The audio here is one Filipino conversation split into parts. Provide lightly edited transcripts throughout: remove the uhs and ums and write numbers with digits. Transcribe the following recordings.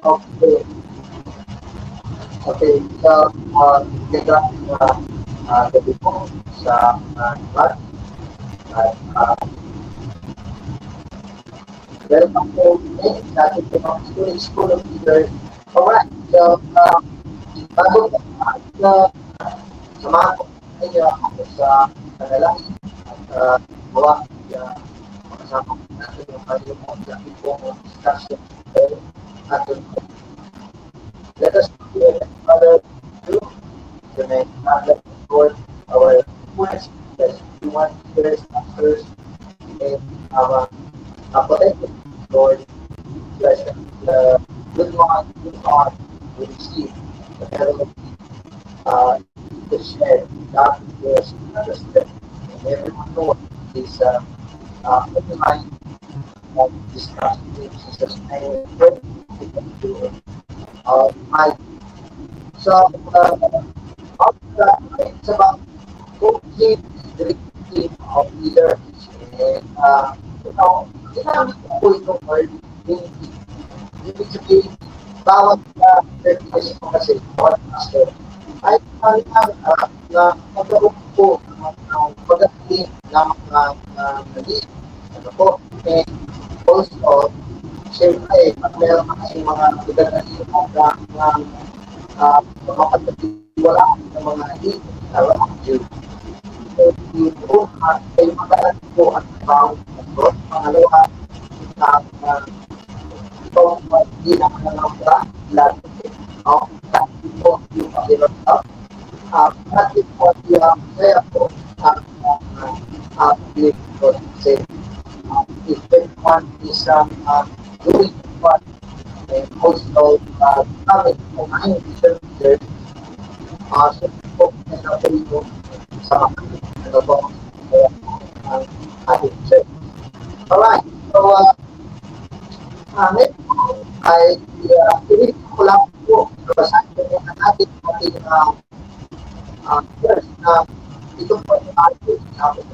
Okay. Okay. So, ganda gabi po sa lahat. At welcome po ulit sa ating mga School of Leaders. Alright. So, bago po samahan ko kayo ako sa panalangin at gawa makasama ko natin yung kanyang mga pong discussion today. At let us pray and Father, you the name of Lord, our words, that you want leaders, pastors, and our protectors, Lord, bless the good one, good heart, we receive the heavenly the shed, God, yes, understand, and everyone knows this underlying discussion in Jesus' name, pray, thank you, my. So, it's about coaching, directing of leaders, and, ginamit ko po itong word, unity. Ibig sabihin, bawat definition ko kasi, bawat pastor, ay kailangan na magkaroon po ng pagdating ng mga naging, ano po, and also, siyempre, pag meron kasi mga pagdating mga pagkatiwala ng mga lead around you. So, yung ay magkaroon po at ibang pangalawa, ang itong hindi na mananambra, lalo lagi po yung pakiramdam, lagi po yung saya po ang belief ko kasi if everyone is doing what and also having kumain sa leader, so po na po yung sa mga ano po ang ating church. Alright, so next ay pinili ko lang po basahin ko muna natin ating verse na ito po yung ating ating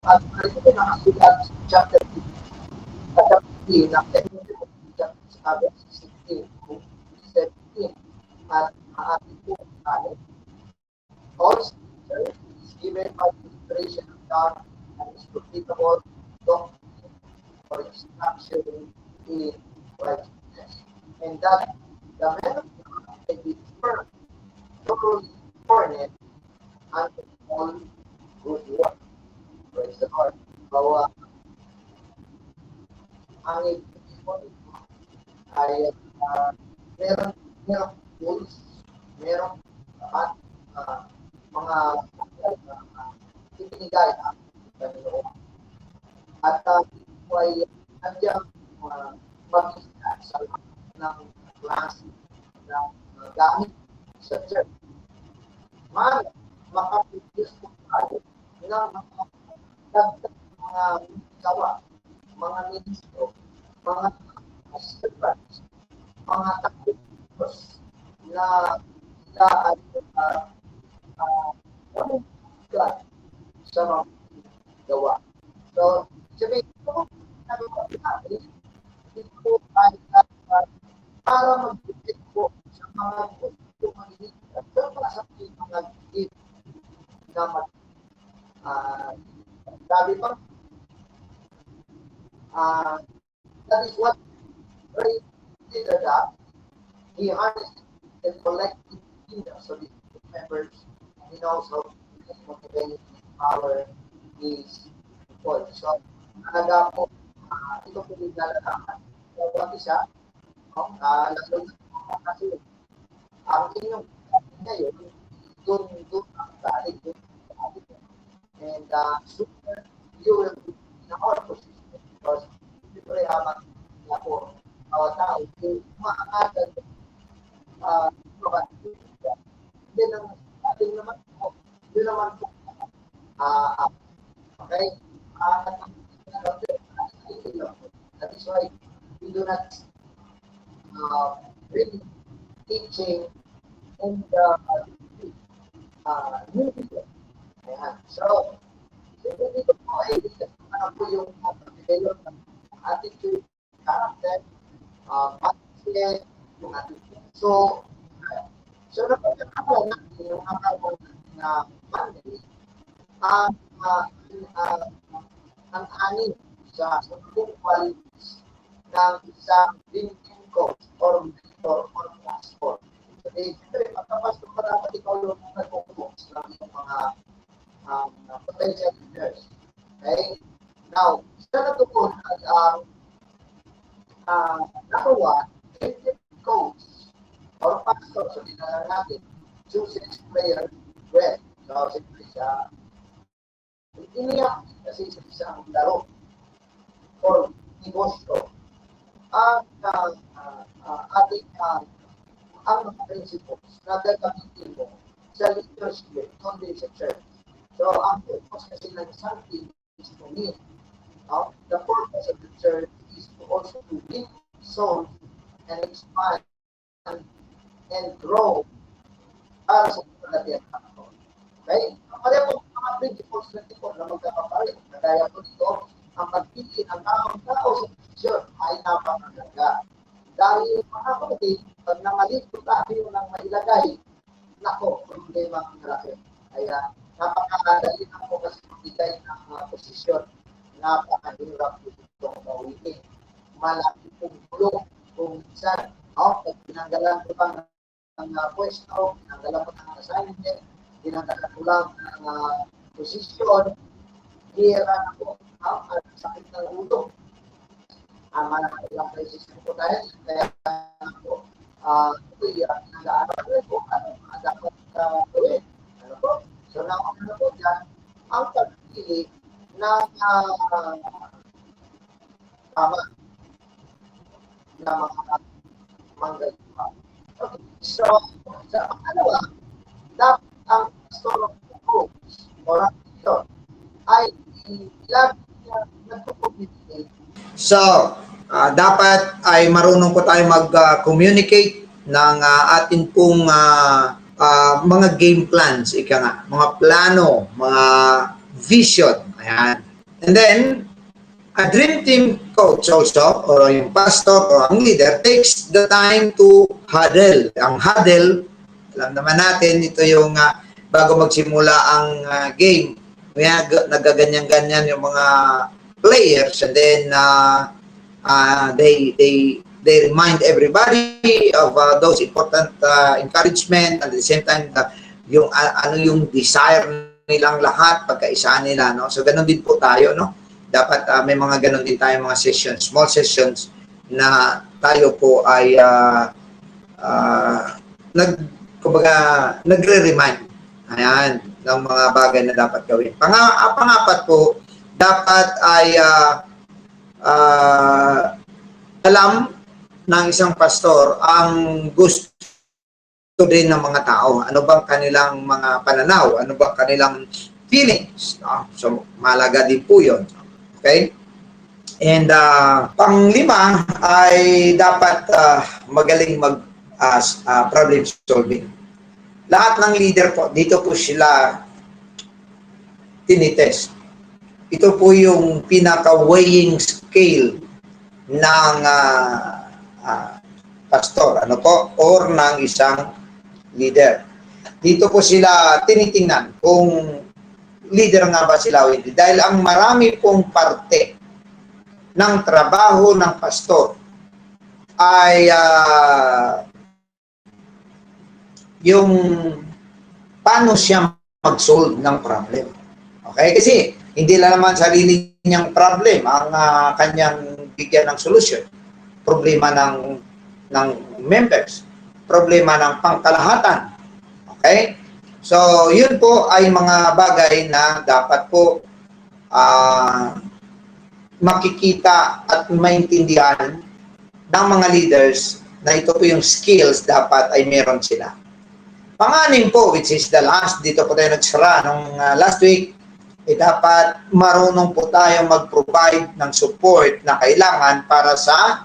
at ito po nakasulat sa chapter 3 ng chapter 16 to 17 at ating po all scripture is given by the inspiration of God and is profitable doctrine for instruction in righteousness. And that the man of God may be firm, thoroughly furnished unto all good work. Praise the Lord. So, ang ibig ko ay merong tools, merong mga ibinigay na Panginoon. At ito ay nandiyan mag-isa sa ng klase ng gamit sa church. Makaproduce po tayo ng mga dagdag mga gawa, mga ministro, mga servants, mga takipos na sila ay God sa mga gawa. So, sabihin ko, nagawa natin, ito ay para mag-ibig po sa mga gusto magiging at sa mga gigit na sabi pa, that is what Ray did that. He harnessed and collected kingdom so the members and also motivating power is important. So, talaga po, ito po yung lalalaman. So, what is that? Lalo na kasi ang inyong ngayon, doon ang galing, and sooner you will be in our position because siyempre habang ako, tao, yung maaagal hindi naman po, hindi naman po, okay? That is why we do not really teaching in the new video. Ayan. So, dito po ay ano po yung develop ng attitude, character, budget, yung ating puso. So, napagkakaroon natin yung nakakaroon na Monday, ang ang anin sa 10 qualities ng isang drinking coach or mentor or pastor. So, siyempre, pagkapastor pa dapat ikaw yung nag-coach ng iyong mga potential leaders. Okay? Now, isa na doon ay number one, drinking coach or pastor, so dinala natin, chooses prayer well. So, siyempre siya, iniyak kasi sa isang laro or negosyo. Ang ating ang mga principles na gagamitin mo sa leadership, kundi sa church. So, ang purpose kasi ng isang team is to meet. The purpose of the church is to also to win souls and expand and grow para sa kalagayan ng Panginoon. Okay? Pareho mga principles na magkakapalit. Kagaya po dito, ang pagpili ng tao sa posisyon ay napakaganda. Dahil mga kapatid, pag nangalito tayo ng mailagay, nako, problema ang malaki. Kaya napakadali na po kasi magbigay ng posisyon. Napakahirap po itong gawin. Malaki pong tulong kung minsan, pag pinanggalan ko lang ng pwesto, pinanggalan ko ng assignment, pinanggalan ko lang ng posisyon, hira na po. At sakit ng ulo. Malaki resistance po tayo. Kaya po, ito'y pinag-aaral po ano dapat gawin. Ano po? So, ano po dyan, ang pagpili ng tama na mga manggagawa. Okay. So, sa pangalawa, dapat ang pastor of coach or ang ay lagi niya nagpo-communicate. So, dapat ay marunong po tayo mag-communicate ng atin pong mga game plans, ika nga, mga plano, mga vision. Ayan. And then, a dream team coach also, or yung pastor or ang leader, takes the time to huddle. Ang huddle, alam naman natin, ito yung bago magsimula ang game. Kaya nagaganyan-ganyan yung mga players, and then they remind everybody of those important encouragement, and at the same time yung ano yung desire nilang lahat pagkaisa nila, no? So ganun din po tayo, no? Dapat may mga ganun din tayo mga sessions, small sessions na tayo po ay nagre-remind, ayan, ng mga bagay na dapat gawin. Pangapat po, dapat ay alam ng isang pastor ang gusto din ng mga tao. Ano bang kanilang mga pananaw? Ano bang kanilang feelings? So, mahalaga din po yun. Okay? And panglima ay dapat magaling problem solving. Lahat ng leader po, dito po sila tinitest. Ito po yung pinaka-weighing scale ng pastor, ano po, or ng isang leader. Dito po sila tinitingnan kung leader nga ba sila o hindi. Dahil ang marami pong parte ng trabaho ng pastor ay yung paano siya mag-solve ng problem. Okay? Kasi hindi lang naman sarili niyang problem ang kanyang bigyan ng solusyon. Problema ng members, problema ng pangkalahatan. Okay? So, yun po ay mga bagay na dapat po makikita at maintindihan ng mga leaders na ito po yung skills dapat ay meron sila. Pang-anim po, which is the last, dito po tayo nagsara nung last week, dapat marunong po tayo mag-provide ng support na kailangan para sa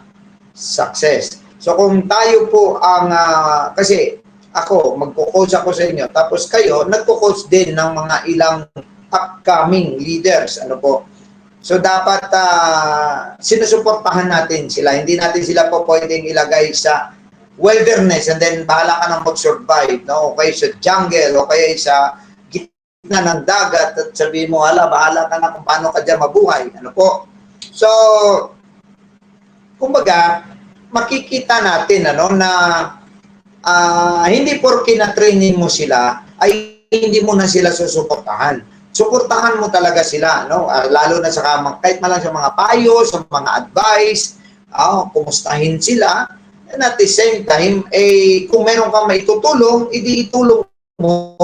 success. So kung tayo po ang, kasi ako, magko-coach ako sa inyo, tapos kayo, nagko-coach din ng mga ilang upcoming leaders. Ano po? So dapat sinusuportahan natin sila. Hindi natin sila po pwedeng ilagay sa wilderness and then bahala ka nang mag-survive, no? O kaya sa jungle, o kaya sa gitna ng dagat at sabihin mo, hala, bahala ka na kung paano ka dyan mabuhay. Ano po? So, kumbaga, makikita natin ano, na hindi porke na-training mo sila, ay hindi mo na sila susuportahan. Suportahan mo talaga sila, no? Lalo na sa kahit man lang sa mga payo, sa mga advice, kumustahin sila. And at the same time, kung meron kang maitutulong, idi itulong mo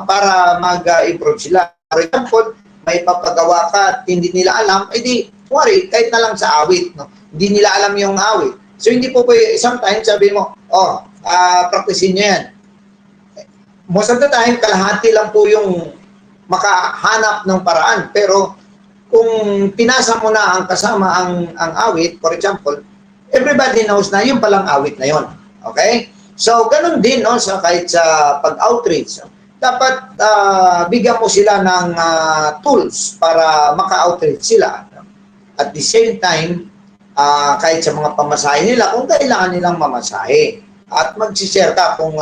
para mag-improve sila. For example, may papagawa ka at hindi nila alam, edi, worry, kahit na lang sa awit, no? Hindi nila alam yung awit. So, hindi po sometimes sabi mo, practicein nyo yan. Most of the time, kalahati lang po yung makahanap ng paraan. Pero, kung pinasa mo na ang kasama ang awit, for example, everybody knows na yung palang awit na yon. Okay? So, ganun din, no, kahit sa pag-outreach. Dapat bigyan mo sila ng tools para maka-outreach sila. At the same time, kahit sa mga pamasahe nila, kung kailangan nilang mamasahe. At mag-share ka kung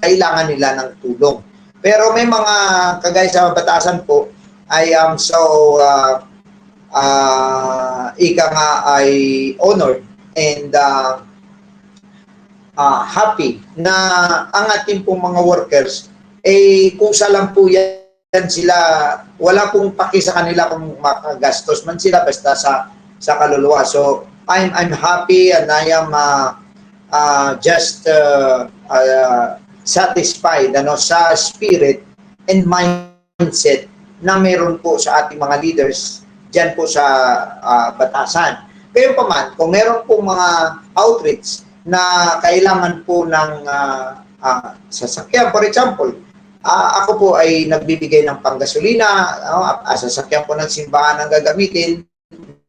kailangan nila ng tulong. Pero may mga kagaya sa batasan po, I am so ika nga ay honored and happy na ang ating pong mga workers kung saan lang po yan sila, wala pong paki sa kanila kung makagastos man sila basta sa kaluluwa. So I'm happy and I am just satisfied sa spirit and mindset na meron po sa ating mga leaders dyan po sa batasan. Kayo pa man, kung meron po mga outreach na kailangan po ng sasakyan, for example, ako po ay nagbibigay ng panggasolina, sasakyan po ng simbahan ang gagamitin,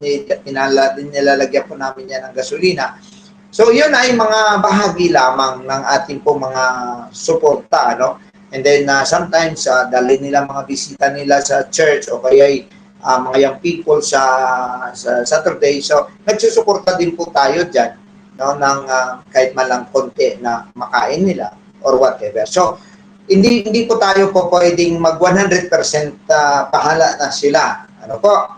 nilalagyan po namin yan ng gasolina. So, yun ay mga bahagi lamang ng ating po mga suporta, no? And then, sometimes, dali nila mga bisita nila sa church o kaya mga young people sa Saturday. So, nagsusuporta din po tayo dyan, no? Ng kahit man lang konti na makain nila or whatever. So, hindi po tayo po pwedeng mag 100% pahala na sila. Ano po?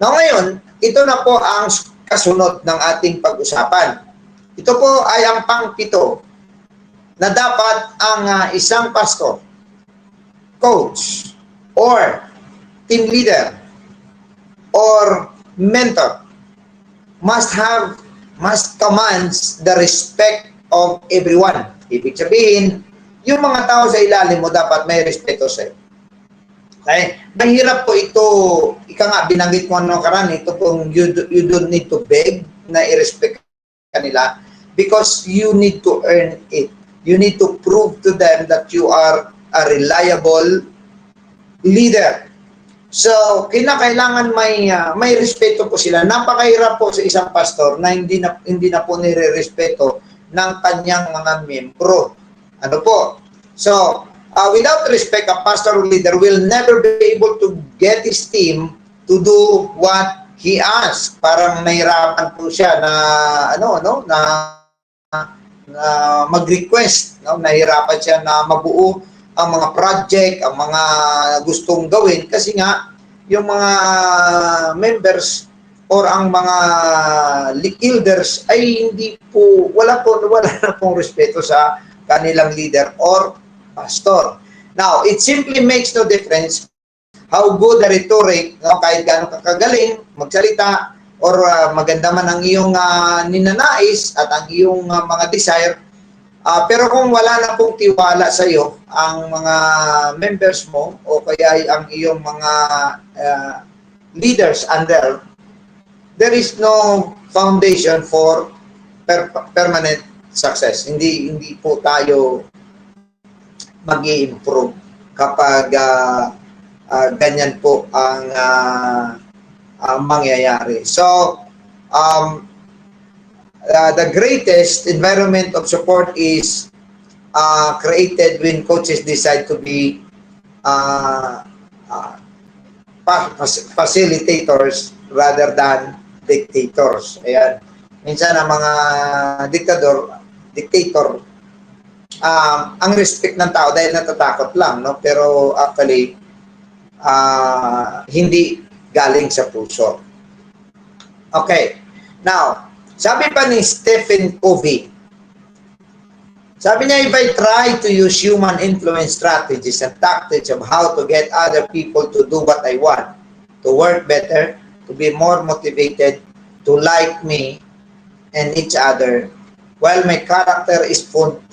Now, ngayon, ito na po ang kasunod ng ating pag-usapan. Ito po ay ang pang-7 na dapat ang isang pastor, coach, or team leader, or mentor must commands the respect of everyone. Ibig sabihin, yung mga tao sa ilalim mo dapat may respeto sa'yo. Okay? Mahirap po ito, ika nga, binanggit mo karan, ito pong you don't need to beg na i-respect kanila because you need to earn it. You need to prove to them that you are a reliable leader. So, kinakailangan may respeto po sila. Napakahirap po sa isang pastor na hindi na po nire-respeto ng kanyang mga membro. Ano po? So, without respect, a pastor or leader will never be able to get his team to do what he asks. Parang nahirapan po siya na mag-request, no? Nahirapan siya na mabuo ang mga project, ang mga gustong gawin kasi nga yung mga members or ang mga elders ay hindi po wala na pong respeto sa kanilang leader or pastor. Now, it simply makes no difference how good the rhetoric, no, kahit gaano kakagaling magsalita or maganda man ang iyong ninanais at ang iyong mga desire, pero kung wala na pong tiwala sa iyo ang mga members mo o kaya ang iyong mga leaders under, there is no foundation for permanent success. Hindi po tayo mag-i-improve kapag ganyan po ang mangyayari. So, the greatest environment of support is created when coaches decide to be facilitators rather than dictators. Ayan. Minsan ang mga dictator, ang respect ng tao dahil natatakot lang, no? Pero actually, hindi galing sa puso. Okay. Now, sabi pa ni Stephen Covey, sabi niya, if I try to use human influence strategies and tactics of how to get other people to do what I want, to work better, to be more motivated, to like me and each other, while my character is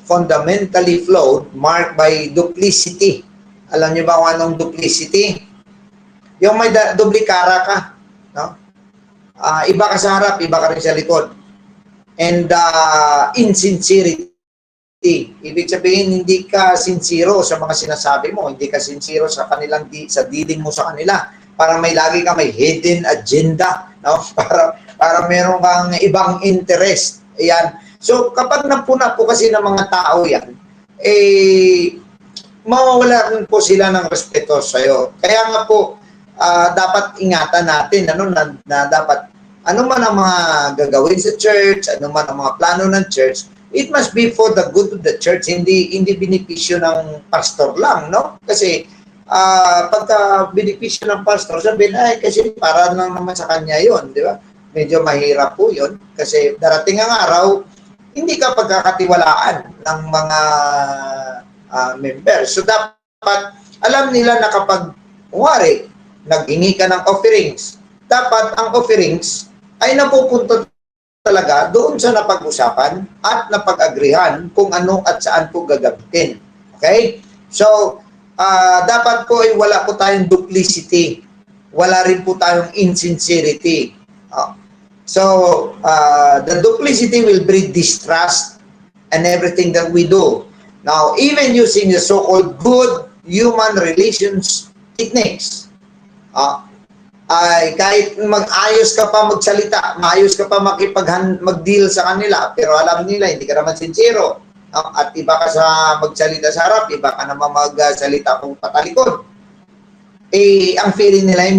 fundamentally flawed, marked by duplicity. Alam niyo ba kung anong duplicity? Yung may duplikara ka, no? Iba ka sa harap, iba ka rin sa likod. And insincerity. Ibig sabihin, hindi ka sincero sa mga sinasabi mo, hindi ka sincero sa kanilang sa dealing mo sa kanila. Para may lagi ka may hidden agenda, no? Para meron kang ibang interest. Ayan. So, kapag napuna po kasi ng mga tao yan, mawawala rin po sila ng respeto sa iyo. Kaya nga po, dapat ingatan natin na dapat ano man ang mga gagawin sa church, ano man ang mga plano ng church, it must be for the good of the church, hindi benepisyo ng pastor lang, no? Kasi pagka benepisyo ng pastor, sabihin, ay kasi para lang naman sa kanya yon, di ba? Medyo mahirap po yon kasi darating ang araw, hindi ka pagkakatiwalaan ng mga members. So dapat alam nila na kapag naghingi ka ng offerings, dapat ang offerings ay napupunta talaga doon sa napag-usapan at napag-agrihan kung ano at saan po gagamitin. Okay? So, dapat po ay wala po tayong duplicity. Wala rin po tayong insincerity. So, the duplicity will breed distrust and everything that we do. Now, even using the so-called good human relations techniques, ay kahit mag-ayos ka pa magsalita, maayos ka pa mag-deal sa kanila, pero alam nila hindi ka naman sincero, no? At iba ka sa magsalita sa harap, iba ka naman magsalita kung patalikod. Ang feeling nila ay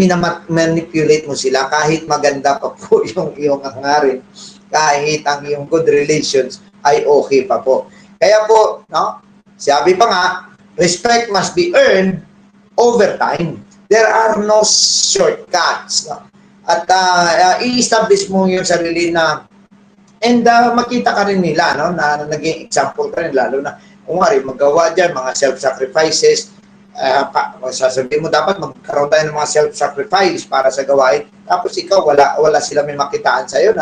manipulate mo sila kahit maganda pa po yung iyong hangarin, kahit ang iyong good relations ay okay pa po. Kaya po, no? Sabi pa nga, respect must be earned over time. There are no shortcuts. No? At i-establish mo yung sarili na, and makita ka rin nila, no? Na naging example ka rin, lalo na, kung magawa dyan, mga self-sacrifices, sasabihin mo, dapat magkaroon tayo ng mga self-sacrifice para sa gawain. Tapos ikaw, wala sila may makitaan sa'yo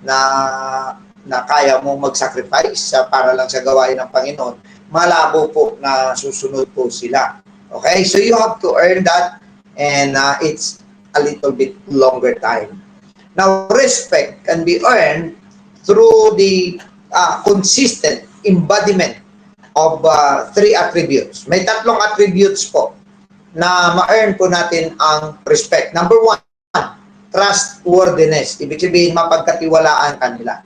na kaya mong mag-sacrifice para lang sa gawain ng Panginoon. Malabo po na susunod po sila. Okay? So you have to earn that, and it's a little bit longer time. Now, respect can be earned through the consistent embodiment of three attributes. May tatlong attributes po na ma-earn po natin ang respect. Number one, trustworthiness. Ibig sabihin, mapagkatiwalaan kanila.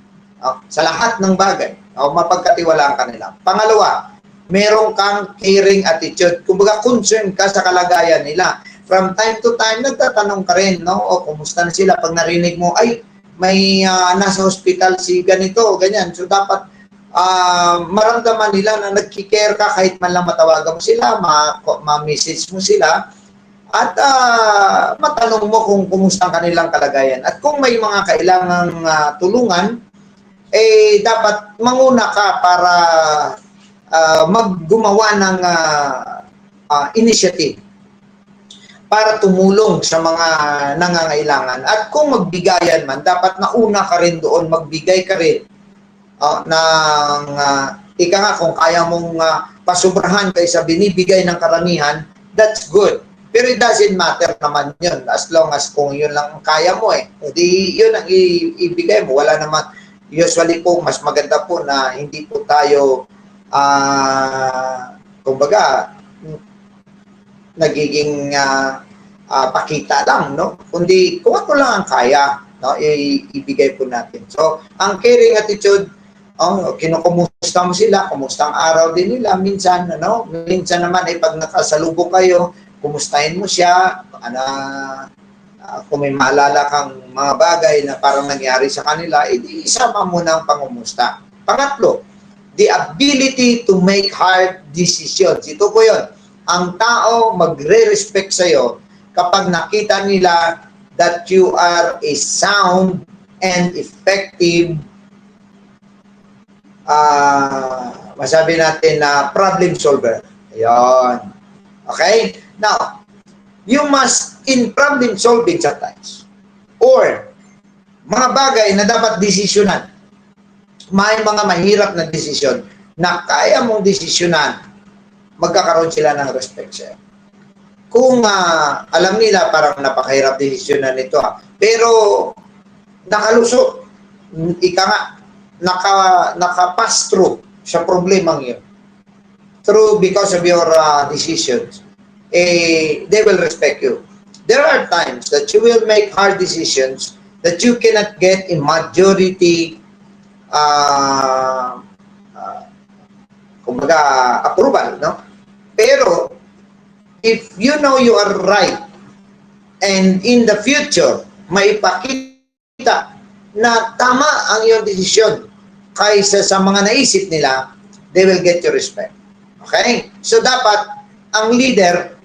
Sa lahat ng bagay, mapagkatiwalaan kanila. Pangalawa, meron kang caring attitude. Kumbaga, concern ka sa kalagayan nila. From time to time, nagtatanong ka rin, no? O, kumusta na sila? Pag narinig mo, ay, may nasa hospital si ganito, ganyan. So, dapat maramdaman nila na nagkikare ka kahit man lang matawagan mo sila, ma-message mo sila, at matanong mo kung kumusta ang kanilang kalagayan. At kung may mga kailangang tulungan, dapat manguna ka para maggumawa ng initiative para tumulong sa mga nangangailangan. At kung magbigayan man, dapat nauna ka rin doon, magbigay ka rin ng ika nga, kung kaya mong pasubrahan kaysa binibigay ng karamihan, that's good. Pero it doesn't matter naman yun, as long as kung yun lang kaya mo Hindi yun ang ibigay mo. Wala naman, usually po, mas maganda po na hindi po tayo, kumbaga, nagiging pakita lang, no? Kundi kung ano lang ang kaya, no, ibigay po natin. So, ang caring attitude, kinukumusta mo sila, kumusta ang araw din nila, minsan naman ay pag nakasalubong kayo, kumustahin mo siya, kung may maalala kang mga bagay na parang nangyari sa kanila, edi isama mo na ang pangumusta. Pangatlo, the ability to make hard decisions. Ito po yun. Ang tao magre-respect sa'yo kapag nakita nila that you are a sound and effective masabi natin na problem solver. Ayun. Okay? Now, you must, in problem solving sometimes, or mga bagay na dapat desisyonan, may mga mahirap na desisyon na kaya mong desisyonan, magkakaroon sila ng respect sa'yo. Kung alam nila parang napakahirap desisyonan nito, pero nakalusot, ika nga, naka-pass through sa problemang yun, through because of your decisions, they will respect you. There are times that you will make hard decisions that you cannot get in majority kumbaga approval, no? Pero if you know you are right and in the future maipakita na tama ang iyong desisyon kaysa sa mga naisip nila, they will get your respect. Okay? So dapat ang leader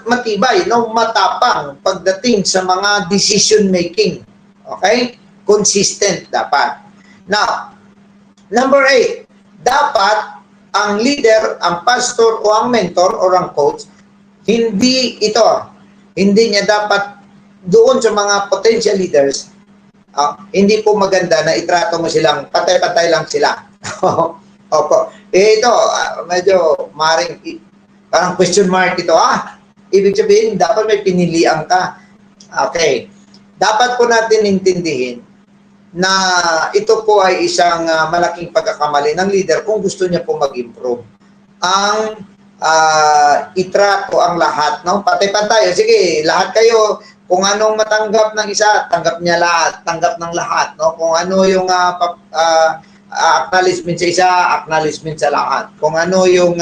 matibay, no, matapang pagdating sa mga decision making. Okay? Consistent dapat. Now, number 8, dapat ang leader, ang pastor o ang mentor o ang coach, hindi niya dapat doon sa mga potential leaders, hindi po maganda na itrato mo silang patay-patay lang sila. Opo. Ito, medyo maring parang question mark ito. Ibig sabihin, dapat may pinilian ka. Okay. Dapat po natin intindihin na ito po ay isang malaking pagkakamali ng leader kung gusto niya po mag-improve. Ang itrato ang lahat, no? Patay-patay. Sige, lahat kayo, kung anong matanggap ng isa, tanggap niya lahat, tanggap ng lahat, no? Kung ano yung acknowledgement sa isa, acknowledgement sa lahat. Kung ano yung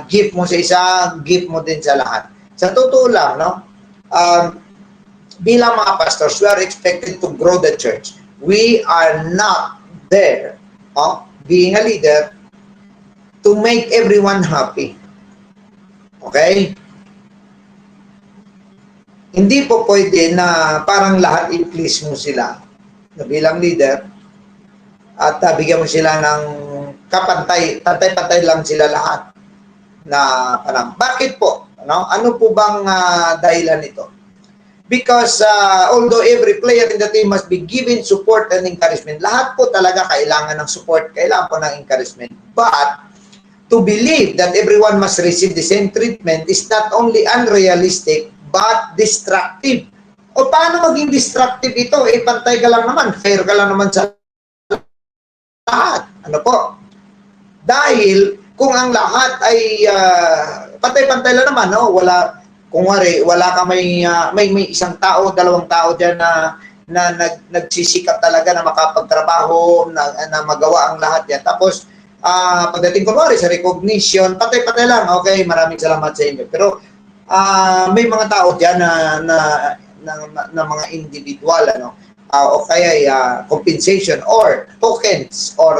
gift mo sa isa, gift mo din sa lahat. Sa totoo lang, no? Bilang mga pastors, we are expected to grow the church. We are not there, being a leader, to make everyone happy. Okay? Hindi po pwede na parang lahat i-please mo sila na bilang leader at bigyan mo sila ng pantay-pantay lang sila lahat na parang, bakit po? Ano po bang dahilan nito? Because although every player in the team must be given support and encouragement, lahat po talaga kailangan ng support, kailangan po ng encouragement. But to believe that everyone must receive the same treatment is not only unrealistic, but destructive. O paano maging destructive ito? Pantay ka lang naman, fair ka lang naman sa lahat. Ano po? Dahil kung ang lahat ay pantay-pantay lang naman, no? Kung wala ka may isang tao, dalawang tao diyan na nagsisikap talaga na makapagtrabaho, na magawa ang lahat yan. Tapos pagdating kunwari sa recognition, patay-patay lang, okay, maraming salamat sa inyo. Pero may mga tao diyan na mga individual, o kaya compensation or tokens or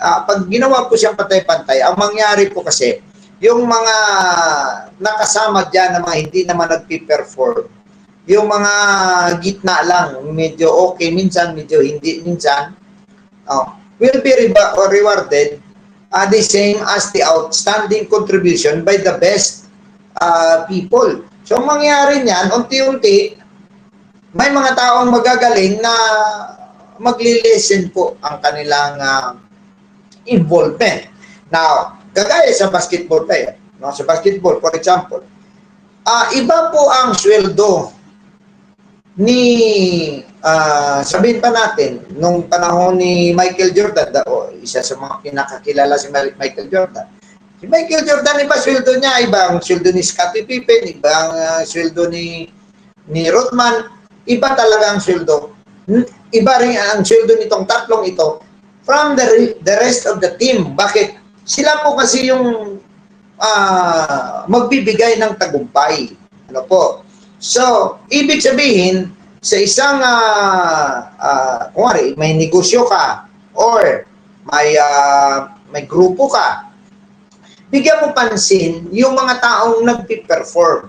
pag ginawa po siyang patay-pantay, ang mangyari po kasi yung mga nakasama dyan na mga hindi naman nagpi-perform, yung mga gitna lang, medyo okay minsan, medyo hindi minsan, will be rewarded the same as the outstanding contribution by the best people. So, mangyari niyan, unti-unti, may mga taong magagaling na magli-listen po ang kanilang involvement. Now, kagaya sa basketball player, sa basketball, for example, iba po ang sweldo ni, sabihin pa natin, nung panahon ni Michael Jordan, isa sa mga pinakakilala si Michael Jordan. Si Michael Jordan, iba sweldo niya, ibang sweldo ni Scottie Pippen, ibang sweldo ni Rodman, iba talaga ang sweldo. Iba rin ang sweldo nitong tatlong ito from the rest of the team. Bakit? Sila po kasi yung magbibigay ng tagumpay. Ano po? So, ibig sabihin, sa isang, kunwari, may negosyo ka or may grupo ka, bigyan mo pansin yung mga taong nagpi-perform.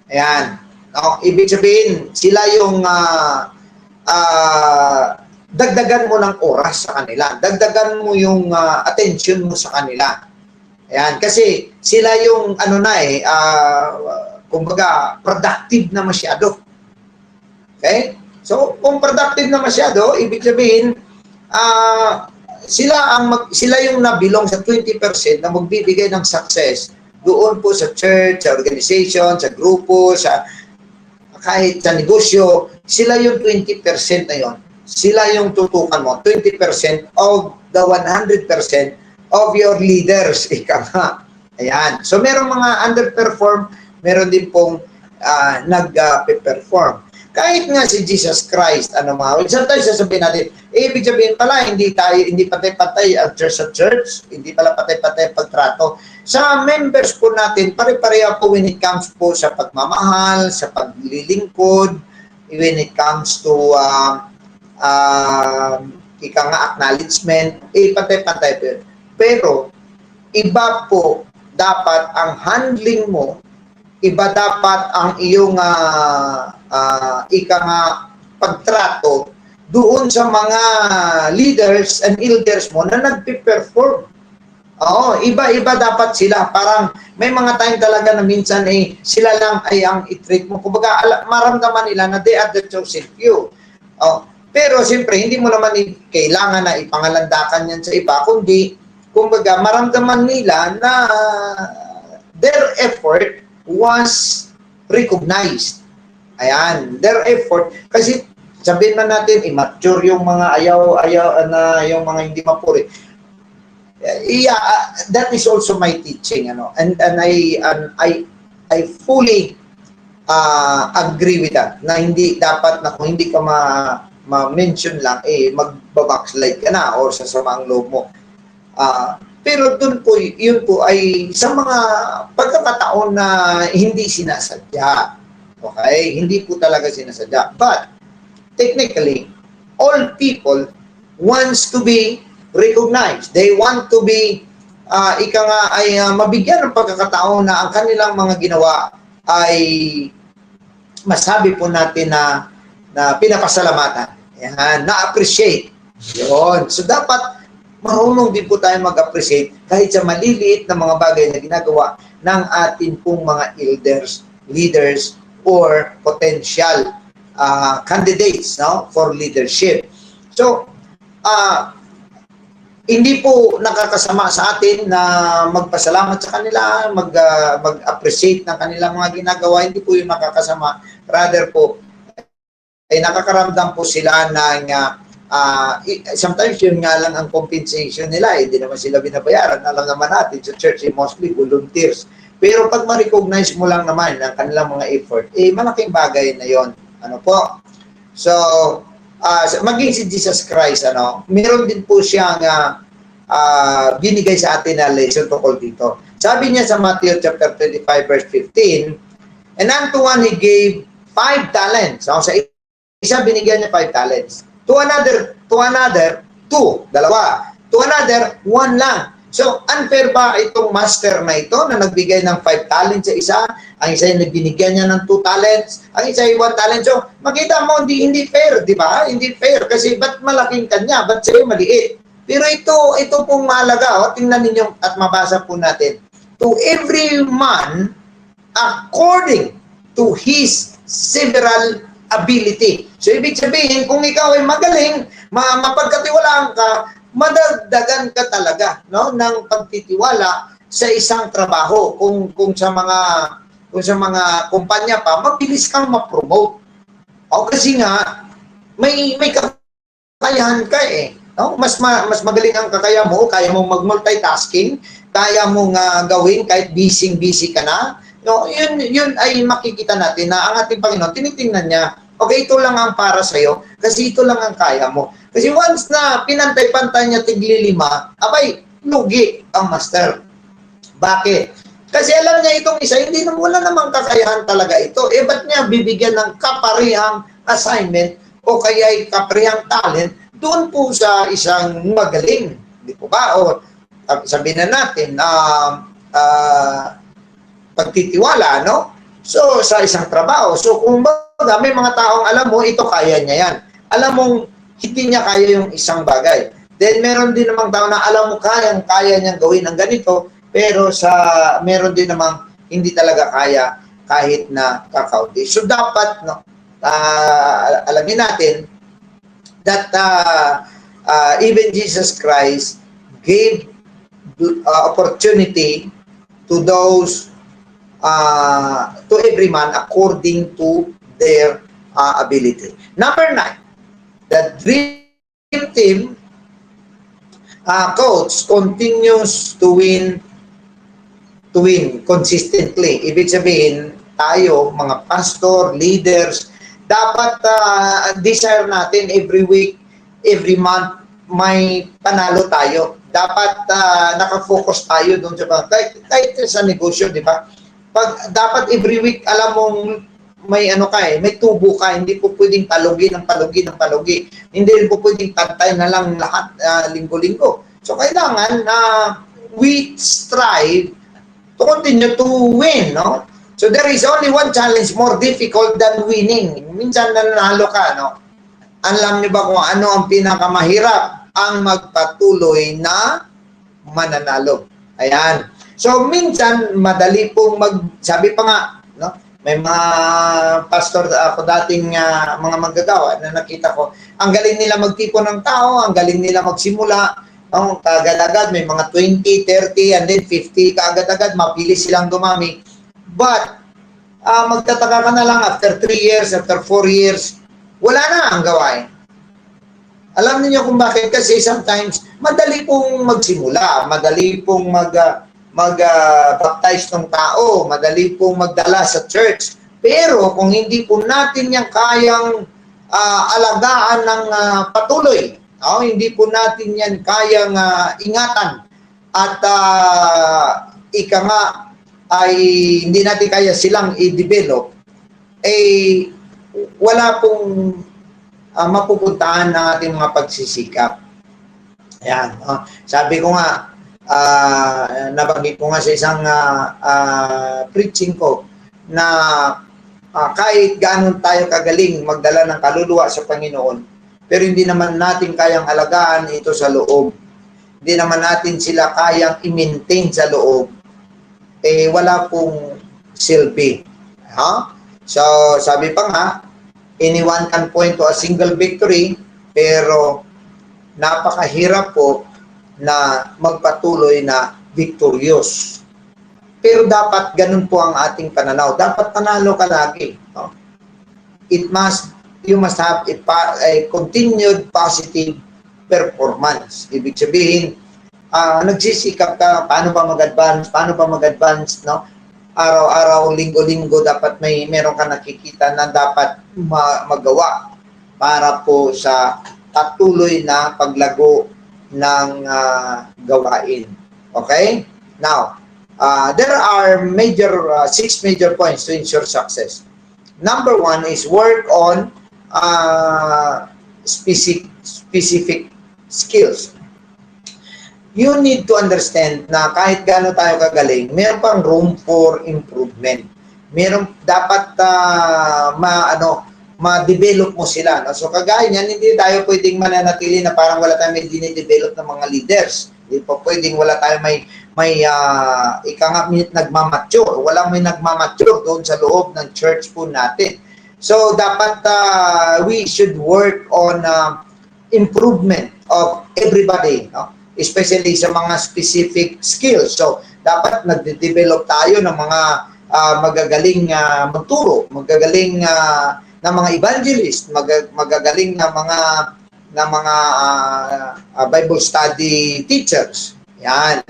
Ayan. No? Ibig sabihin, sila yung dagdagan mo ng oras sa kanila. Dagdagan mo yung attention mo sa kanila. Ayan. Kasi sila yung kumbaga, productive na masyado. Okay? So, kung productive na masyado, ibig sabihin, sila yung nabilong sa 20% na magbibigay ng success doon po sa church, sa organization, sa grupo, kahit sa negosyo, sila yung 20% na yon. Sila yung tutukan mo, 20% of the 100% of your leaders. Ika nga. Ayan. So, merong mga underperform, meron din pong nag-perform. Kahit nga si Jesus Christ, sometimes sasabihin natin, ibig sabihin pala, hindi patay-patay ang church sa church, hindi pala patay-patay pagtrato. Sa members po natin, pare-pareha po when it comes po sa pagmamahal, sa paglilingkod, when it comes to acknowledgement, patay-patay po. Pero, iba po dapat ang handling mo, iba dapat ang iyong pagtrato doon sa mga leaders and elders mo na nagpe-perform. Oo, iba-iba dapat sila. Parang may mga time talaga na minsan sila lang ay ang i-treat mo. Kumbaga, maramdaman nila na they are the chosen few. Oh, pero siyempre, hindi mo naman kailangan na ipangalandakan yan sa iba, kundi, kumbaga, maramdaman nila na their effort was recognized. Ayan, their effort. Kasi sabihin man natin, immature yung mga ayaw na yung mga hindi mapuri. Yeah, that is also my teaching, and I fully agree with that. Na hindi dapat na kung hindi ka ma-mention lang, magbabackslide ka na or sasama ang loob mo. Pero doon po, yun po ay sa mga pagkakataon na hindi sinasadya. Okay? Hindi po talaga sinasadya. But, technically, all people wants to be recognized. They want to be, mabigyan ng pagkakataon na ang kanilang mga ginawa ay masabi po natin na pinapasalamatan. Yan, na-appreciate. Yun. So, dapat marunong din po tayo mag-appreciate kahit sa maliliit na mga bagay na ginagawa ng ating pong mga elders, leaders, or potential candidates for leadership. So, hindi po nakakasama sa atin na magpasalamat sa kanila, mag-appreciate ng kanilang mga ginagawa. Hindi po yung nakakasama. Rather po, ay nakakaramdam po sila ng sometimes yun nga lang ang compensation nila, hindi naman sila binabayaran. Alam naman natin sa church, mostly volunteers. Pero pag ma-recognize mo lang naman ang kanilang mga effort, malaking bagay na yon. Ano po? So, maging si Jesus Christ, meron din po siyang binigay sa atin na lesson tungkol dito. Sabi niya sa Matthew chapter 25 verse 15, and unto one he gave 5 talents. So, sa isa binigyan niya 5 talents. To another, 2. Dalawa. To another, 1 lang. So, unfair ba itong master na ito na nagbigay ng 5 talents sa isa? Ang isa yung nagbinigyan niya ng 2 talents, ang isa yung 1 talent. So, makita mo, hindi fair, di ba? Hindi fair. Kasi ba't malaking kanya? Ba't sa'yo maliit? Pero ito pong mahalaga. Tingnan ninyo at mabasa po natin. To every man according to his several ability. So, ibig sabihin, kung ikaw ay magaling, mapagkatiwalaan ka, madagdagan ka talaga ng pagtitiwala sa isang trabaho. Kung sa mga kumpanya pa, mabilis kang ma-promote. O kasi nga, may kakayahan ka Mas magaling ang kakaya mo, kaya mong mag-multitasking, kaya mong gawin kahit busy ka na. Yun ay makikita natin na ang ating Panginoon, tinitingnan niya, okay, ito lang ang para sa'yo, kasi ito lang ang kaya mo. Kasi once na pinantay-pantay niya tigli 5, abay, lugi ang master. Bakit? Kasi alam niya itong isa, hindi na wala namang kakayahan talaga ito. Ba't niya bibigyan ng kaparehang assignment o kaya kaparehang talent doon po sa isang magaling? Di po ba? O sabihin na natin, pagtitiwala, no? So, sa isang trabaho. So, kung baga, may mga taong alam mo, ito kaya niya yan. Alam mong hindi niya kaya yung isang bagay. Then, meron din namang tao na alam mo kaya niyang gawin ang ganito, pero meron din namang hindi talaga kaya kahit na kakaunti. So, dapat, no, alamin natin that even Jesus Christ gave opportunity to those to every man according to their ability. Number 9, the dream team coach continues to win consistently. Ibig sabihin, tayo, mga pastor, leaders, dapat desire natin every week, every month, may panalo tayo. Dapat nakafocus tayo doon sa kahit sa negosyo, di ba? Dapat every week, alam mong may may tubo ka, hindi po pwedeng palugi ng palugi. Hindi po pwedeng pantay na lang lahat linggo-linggo. So, kailangan we strive to continue to win, no? So, there is only one challenge more difficult than winning. Minsan nanalo ka, no? Alam niyo ba kung ano ang pinakamahirap? Ang magpatuloy na mananalo. Ayan. So, minsan, madali pong sabi pa nga, no? May mga pastor ako dating mga manggagawa na nakita ko, ang galing nila magtipon ng tao, ang galing nila magsimula, kaagad-agad, may mga 20, 30, and then 50, kaagad-agad, mapili silang dumami. But, magtataka ka na lang after 3 years, after 4 years, wala na ang gawain. Alam niyo kung bakit? Kasi sometimes, madali pong magsimula, madali pong mag-baptize ng tao, madali pong magdala sa church. Pero kung hindi po natin yan kayang alagaan ng patuloy, hindi po natin yan kayang ingatan at ika nga ay hindi natin kaya silang i-develop, wala pong mapupuntahan ng ating mga pagsisikap. Ayan. Sabi ko nga, nabanggit ko nga sa isang preaching ko na kahit gaano tayo kagaling magdala ng kaluluwa sa Panginoon, pero hindi naman natin kayang alagaan ito sa loob. Hindi naman natin sila kayang i-maintain sa loob, wala pong silbi. So, sabi pa nga, anyone can point to a single victory, pero napakahirap po na magpatuloy na victorious. Pero dapat ganun po ang ating pananaw. Dapat panalo ka lagi. No? You must have a continued positive performance. Ibig sabihin, nagsisikap ka, paano ba mag-advance, no? Araw-araw, linggo-linggo, dapat meron ka nakikita na dapat magawa para po sa patuloy na paglago ng gawain. Okay? Now, there are 6 major points to ensure success. Number 1 is work on specific skills. You need to understand na kahit gaano tayo kagaling, meron pang room for improvement. Meron dapat ma-develop mo sila. No? So kagaya niyan, hindi tayo pwedeng mananatili na parang wala tayong may dine-develop ng mga leaders. Hindi pa pwedeng wala tayong nagmamature. Walang may nagmamature doon sa loob ng church po natin. So dapat we should work on improvement of everybody, no? Especially sa mga specific skills. So, dapat nagde-develop tayo ng mga magagaling magturo, magagaling na mga evangelist, magagaling na mga Bible study teachers. Yan.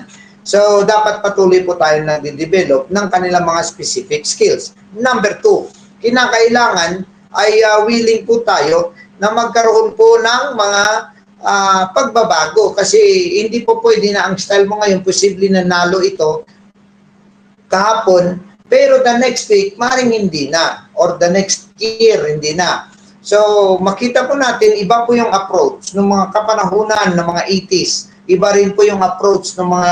So, dapat patuloy po tayo nagde-develop ng kanilang mga specific skills. Number 2, kinakailangan ay willing po tayo na magkaroon po ng mga pagbabago, kasi hindi po pwede na ang style mo ngayon, posible na nalo ito kahapon, pero the next week, maring hindi na. Or the next year, hindi na. So, makita po natin, iba po yung approach ng mga kapanahunan ng mga 80s. Iba rin po yung approach ng mga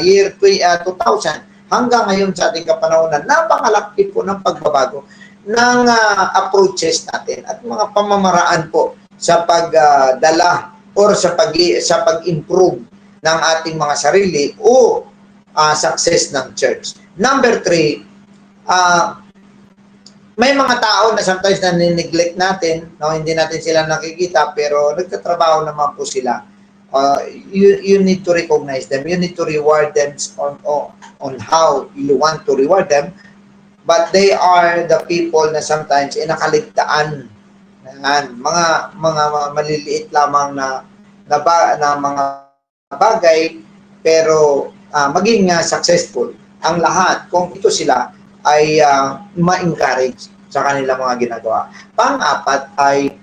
year 2000 hanggang ngayon sa ating kapanahunan. Napakalaki po ng pagbabago ng approaches natin at mga pamamaraan po sa pagdala or sa pag-improve ng ating mga sarili o success ng church. Number 3, may mga tao na sometimes na neglect natin, no, hindi natin sila nakikita, pero nagtatrabaho naman po sila. You need to recognize them. You need to reward them on how you want to reward them. But they are the people na sometimes nakaligtaan ng mga maliliit lamang na mga bagay, pero maging successful ang lahat kung ito sila ay ma-encourage sa kanilang mga ginagawa. Pang-apat ay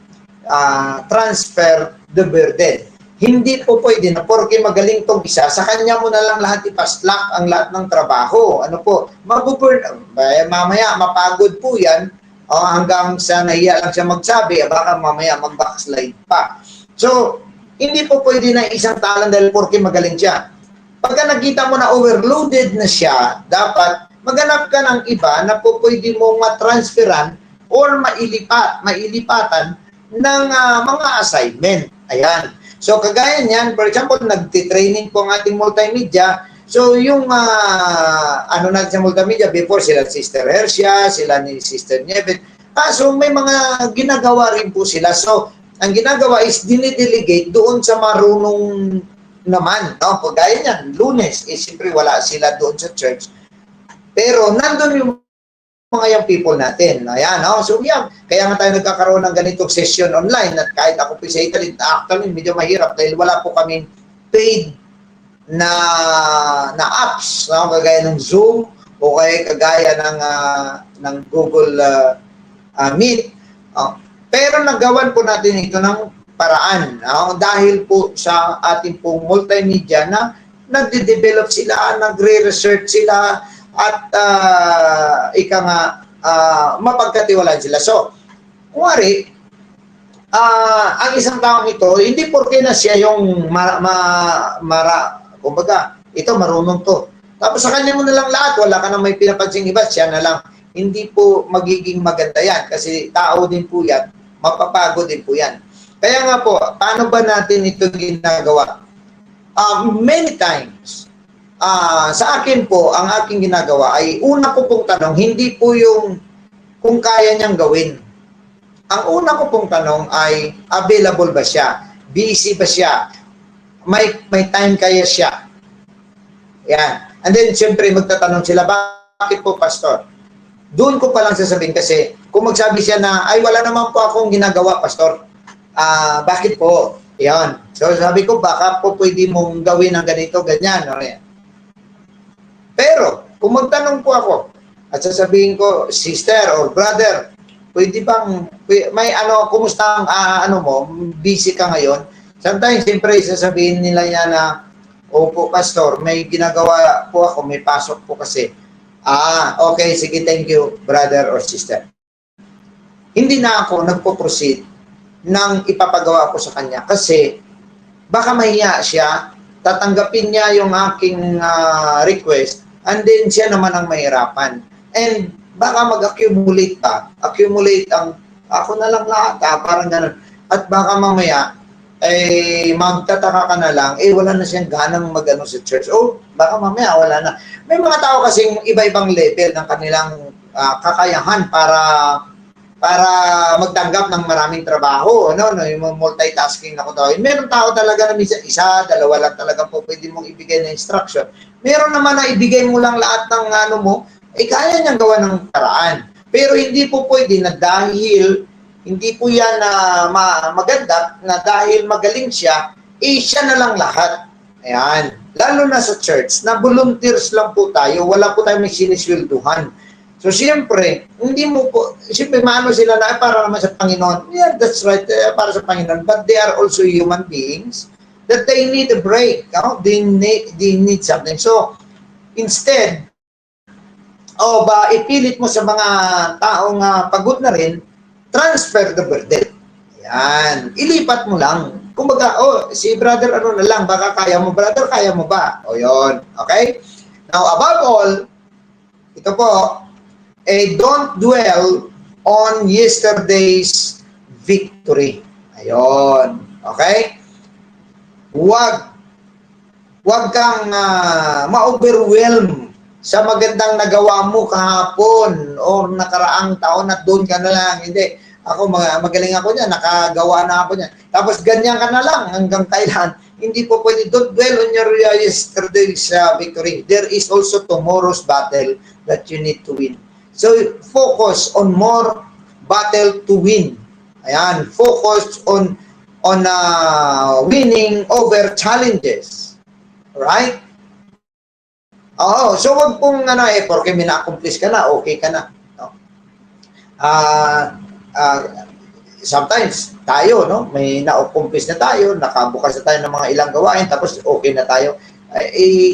transfer the burden. Hindi po pwede na porke magaling tong isa, sa kanya mo na lang lahat ipaslak ang lahat ng trabaho. Ano po, mamaya mapagod po yan, hanggang sa nahiya lang siya magsabi, baka mamaya mag-backslide pa. So, hindi po pwede na isang talang dahil porke magaling siya. Pagka nakita mo na overloaded na siya, dapat maghanap ka ng iba na po pwede mong matransferan or mailipatan ng mga assignment. Ayan. So, kagaya niyan, for example, nagtitraining po ang ating multimedia. So, yung natin sa multimedia, before sila Sister Hersia, sila ni Sister Nieves. So, may mga ginagawa rin po sila. So, ang ginagawa is dinidelegate doon sa marunong naman. No? Kagaya niyan, Lunes, siyempre wala sila doon sa church. Pero, nandun yung mga young people natin. Ayan, no? So, yan. Kaya nga tayo nagkakaroon ng ganitong session online at kahit ako po sa Italy, actually, medyo mahirap dahil wala po kaming paid na apps, no? Kagaya ng Zoom o kagaya ng Google Meet. Pero nagawan po natin ito ng paraan, no? Dahil po sa ating pong multimedia na nagde-develop sila, nagre-research sila, at mapagkatiwalaan sila. So, kunwari, ang isang taong ito, hindi porke na siya yung kumbaga, ito marunong to. Tapos sa kanya mo na lang lahat, wala ka nang may pinapansing iba, siya na lang. Hindi po magiging maganda yan kasi tao din po yan, mapapagod din po yan. Kaya nga po, paano ba natin ito ginagawa? Many times, sa akin po, ang aking ginagawa ay una ko pong tanong, hindi po yung kung kaya niyang gawin. Ang una ko pong tanong ay available ba siya? Busy ba siya? May time kaya siya? Yan. And then, siyempre, magtatanong sila, bakit po, Pastor? Doon ko palang sasabihin kasi, kung magsabi siya na, ay, wala naman po akong ginagawa, Pastor. Bakit po? Yan. So, sabi ko, baka po pwede mong gawin ng ganito, ganyan. Pero, kung magtanong po ako, at sasabihin ko, sister or brother, pwede bang, kumusta ang, busy ka ngayon? Sometimes, siyempre, sasabihin nila yan na, opo, Pastor, may ginagawa po ako, may pasok po kasi. Okay, sige, thank you, brother or sister. Hindi na ako nagpo-proceed nang ipapagawa ko sa kanya kasi baka mahiya siya, tatanggapin niya yung aking request, and then siya naman ang mahirapan. And baka mag-accumulate ang ako na lang lahat, parang ganun. At baka mamaya, magtataka ka na lang, wala na siyang ganang mag-ano sa church. O baka mamaya wala na. May mga tao kasing iba-ibang level ng kanilang kakayahan para magtanggap ng maraming trabaho, yung multitasking na ko tawagin. Meron tao talaga na minsan isa, dalawa lang talaga po pwede mong ibigay na instruction. Meron naman na ibigay mo lang lahat ng kaya niyang gawa ng paraan. Pero hindi po pwede na dahil hindi po yan maganda na dahil magaling siya, siya na lang lahat. Ayan. Lalo na sa church, na volunteers lang po tayo, wala po tayong may siniswelduhan. So, siyempre, maano sila na, para naman sa Panginoon. Yeah, that's right, para sa Panginoon. But they are also human beings that they need a break. They need something. So, instead, o ba ipilit mo sa mga taong pagod na rin, transfer the burden. Yan. Ilipat mo lang. Kumbaga, si brother ano na lang, baka kaya mo, brother, kaya mo ba? O yon. Okay? Now, above all, ito po, don't dwell on yesterday's victory. Ayon. Okay? Huwag kang ma-overwhelm sa magandang nagawa mo kahapon o nakaraang taon at doon ka na lang. Hindi. Ako, magaling ako niyan. Nakagawa na ako niyan. Tapos ganyan ka na lang hanggang kailan. Hindi po pwede. Don't dwell on your yesterday's victory. There is also tomorrow's battle that you need to win. So, focus on more battle to win. Ayan. Focus on winning over challenges. Right? Oo. So, wag pong porque may na-accomplish ka na, okay ka na. No? Sometimes, tayo, no? May na-accomplish na tayo, nakabukas na tayo ng mga ilang gawain, tapos okay na tayo.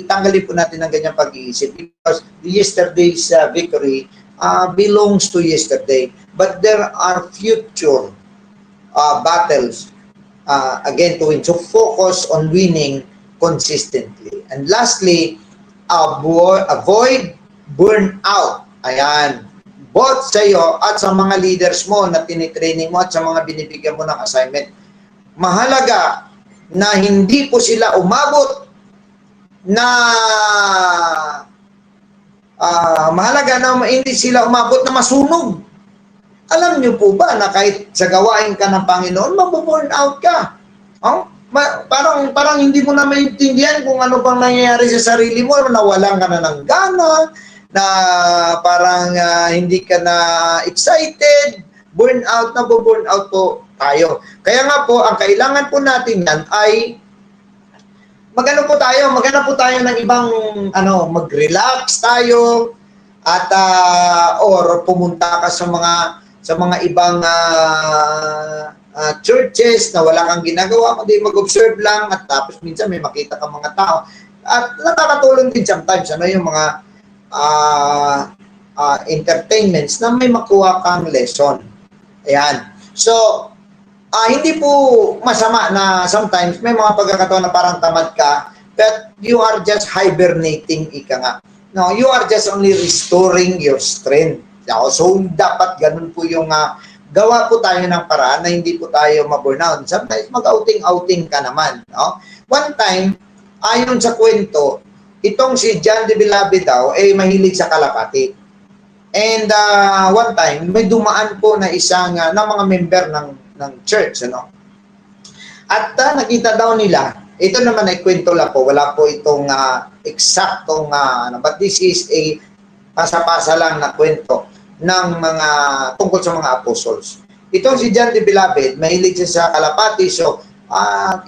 Tanggalin po natin ang ganyang pag-iisip because yesterday's victory belongs to yesterday. But there are future battles again to win. So, focus on winning consistently. And lastly, avoid burnout. Ayan. Both sa iyo at sa mga leaders mo na tinitraining mo at sa mga binibigyan mo ng assignment. Mahalaga na hindi po sila umabot na mahalaga na hindi sila umabot na masunog. Alam niyo po ba na kahit sa gawain ka ng Panginoon, mabuburn out ka? Oh? Parang hindi mo na maintindihan kung ano bang nangyayari sa sarili mo, nawalan ka na ng gana, na parang hindi ka na excited, burn out po tayo. Kaya nga po, ang kailangan po natin yan ay maghanap po tayo ng ibang mag-relax tayo at or pumunta ka sa mga ibang churches na wala kang ginagawa, kundi mag-observe lang at tapos minsan may makita kang mga tao. At nakakatulong din sometimes yung mga entertainments na may makuha kang lesson. Ayan. So, hindi po masama na sometimes may mga pagkakataon na parang tamad ka, but you are just hibernating, ika nga. No, you are just only restoring your strength. So, dapat ganun po yung gawa po tayo ng paraan na hindi po tayo ma-burnout. Sometimes mag-outing-outing ka naman. No? One time, ayon sa kwento, itong si John de Villabe daw, mahilig sa kalapati. And one time, may dumaan po na isang na mga member ng church. At nakita daw nila, ito naman ay kwento lang po, wala po itong eksaktong, but this is a pasa-pasa lang na kwento ng mga tungkol sa mga apostles. Itong si John de Villabe, mahilig siya sa kalapati, so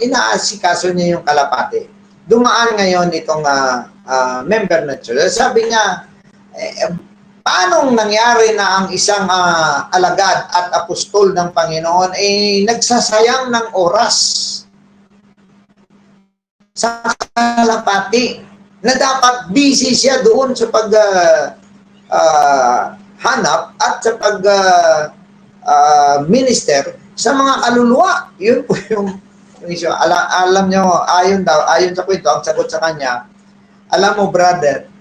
inaasikaso niya yung kalapati. Dumaan ngayon itong member na church. Sabi niya, paanong nangyari na ang isang alagad at apostol ng Panginoon nagsasayang ng oras sa kalapati na dapat busy siya doon sa hanap at sa minister sa mga kaluluwa. Yun po yung issue. Alam nyo, ayon sa kwento, ang sagot sa kanya, alam mo brother,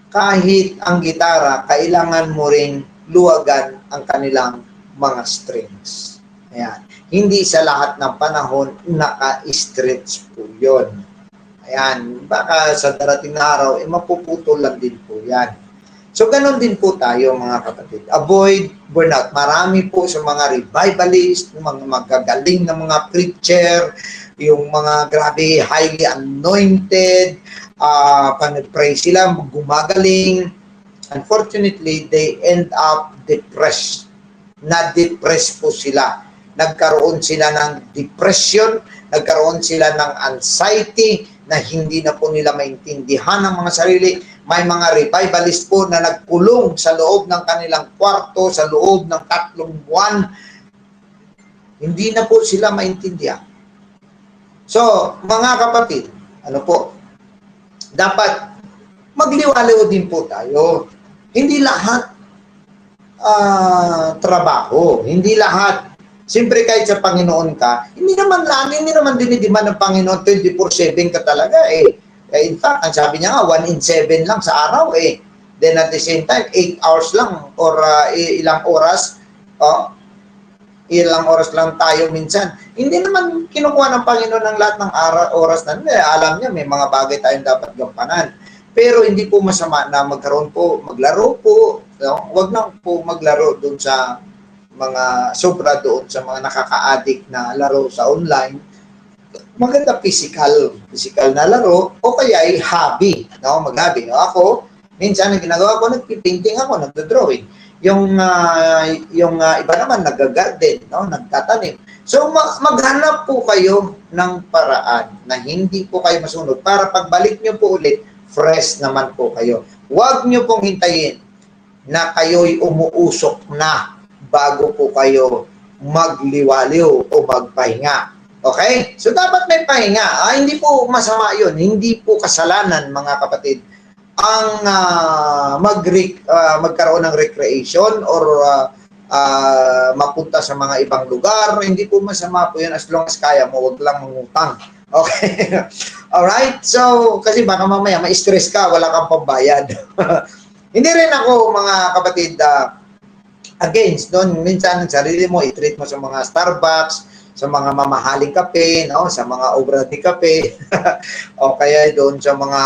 kahit ang gitara, kailangan mo ring luwagan ang kanilang mga strings. Ayan. Hindi sa lahat ng panahon naka-stretch po yun. Ayan. Baka sa darating na araw, mapuputol lang din po yan. So, ganun din po tayo mga kapatid. Avoid burnout. Marami po sa mga revivalist, mga magagaling na mga preacher, yung mga grabe, highly anointed, pag-pray sila, gumagaling. Unfortunately, they end up depressed. Na-depressed po sila. Nagkaroon sila ng depression, nagkaroon sila ng anxiety, na hindi na po nila maintindihan ang mga sarili. May mga revivalist po na nagkulong sa loob ng kanilang kwarto, sa loob ng 3 buwan. Hindi na po sila maintindihan. So, mga kapatid, dapat magliwaliw din po tayo. Hindi lahat trabaho, hindi lahat. Siyempre kahit sa Panginoon ka, hindi naman dinidiman ng Panginoon 24/7 ka talaga eh. In fact, ang sabi niya nga, 1 in 7 lang sa araw eh. Then at the same time, 8 hours lang or ilang oras, oh, ilang oras lang tayo minsan. Hindi naman kinukuha ng Panginoon ng lahat ng oras na alam niya may mga bagay tayong dapat gampanan. Pero hindi po masama na magkaroon po, maglaro po. No? Huwag lang po maglaro doon sa mga sobra doon sa mga nakaka-addict na laro sa online. Maganda physical na laro o kaya ay hobby, no? Mag-hobby. No? Ako, minsan ang ginagawa ko, nagpi-painting ako, nagdo-drawing. Yung iba naman nag-garden, no? Nagtatanim. So maghanap po kayo ng paraan na hindi po kayo masunod para pagbalik nyo po ulit, fresh naman po kayo. Huwag nyo pong hintayin na kayo'y umuusok na bago po kayo magliwaliw o magpahinga. Okay? So dapat may pahinga. Hindi po masama yun. Hindi po kasalanan, mga kapatid, ang magkaroon ng recreation or mapunta sa mga ibang lugar. Hindi po masama po yun as long as kaya mo, wag lang mangutang. Okay? Alright? So, kasi baka mamaya ma-stress ka, wala kang pambayad. Hindi rin ako, mga kapatid, against doon. Minsan, sarili mo, i-treat mo sa mga Starbucks, sa mga mamahaling kape, no? Sa mga obra di kape, o kaya doon sa mga